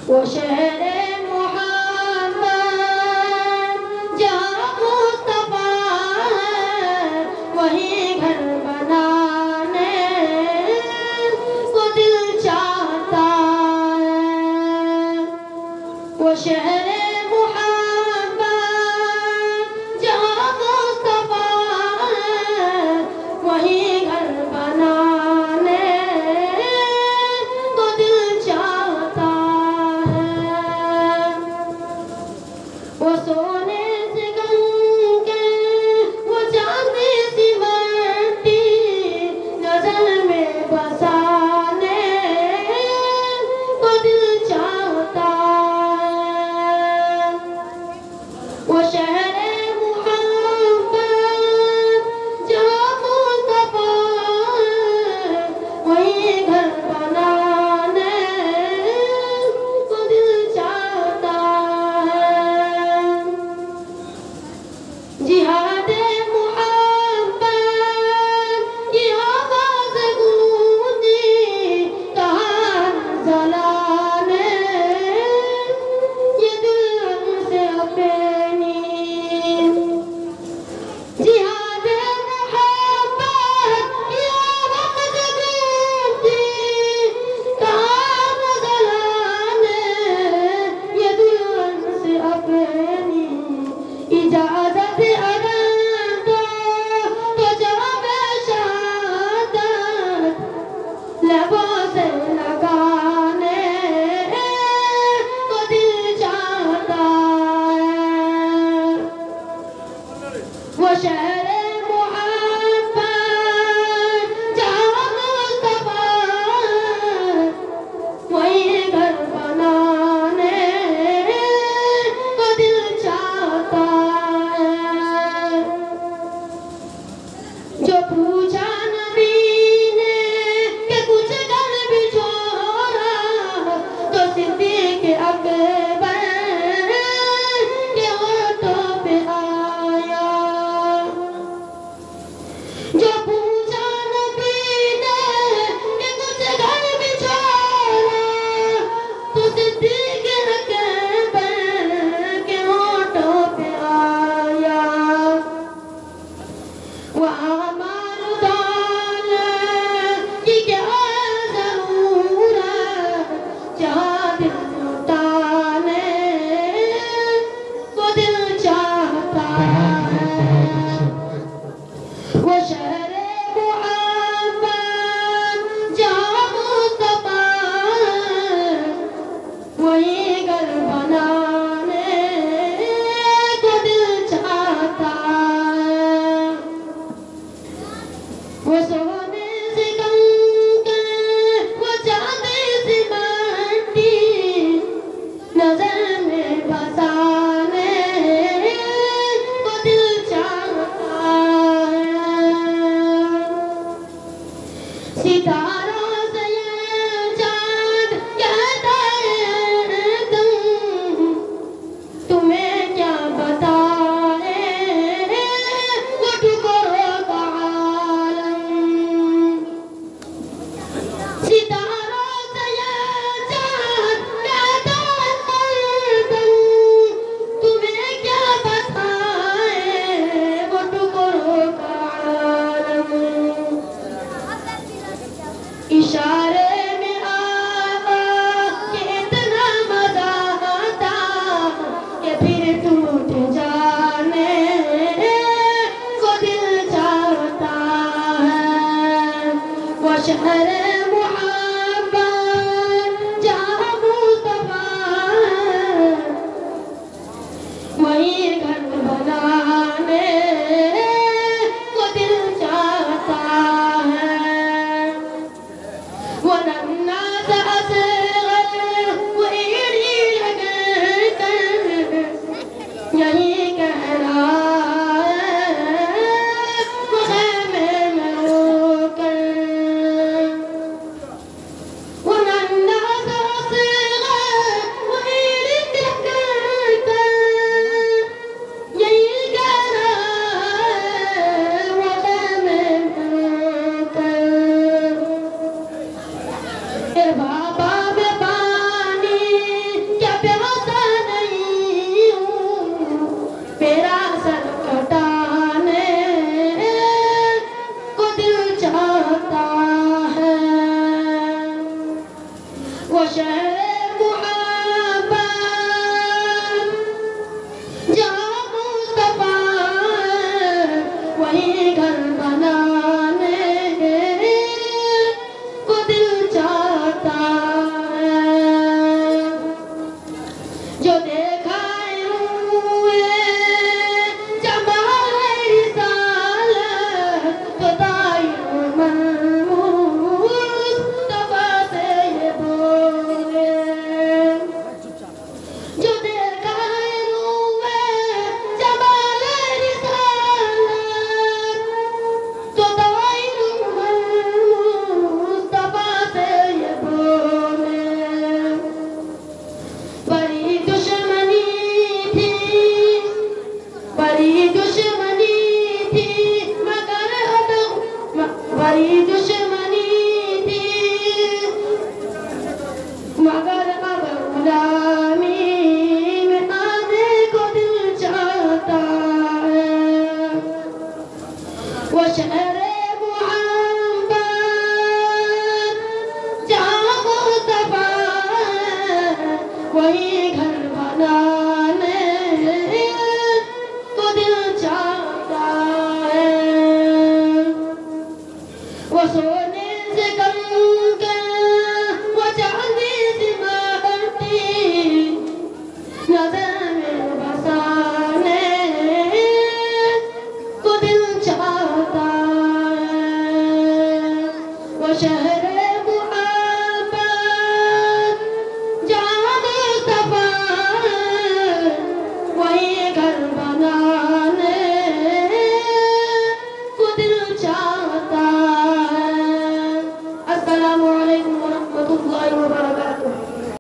वो शहरे मोहब्बत जहाँ मुस्तफा है वहीं घर बनाने को दिल चाहता है। वो शहरे मोहब्बत जहाँ मुस्तफा है वहीं घर बनाने को दिल चाहता है। वो सोने से गंगे वो चांदी सी मट्टी नजर में बसाने को दिल चाहता है। वो शहर मुहब्बत जहाँ मुस्तफा वहीं घर बनाने को दिल चाहता है जो देखा हुए जमाल रिसालत तो दायमन मुस्तफा से ये बोले जो देखा हुए जमाल रिसालत तो दायमन मुस्तफा से ये बोले बड़ी दुश्मनी थी बड़ी दुश्मनी थी मगर बड़ी दुश्मनी थी मगर अब गुलामी में आने को दिल चाहता है वो शहर मुहब्बत जहाँ मुस्तफा वही घर बना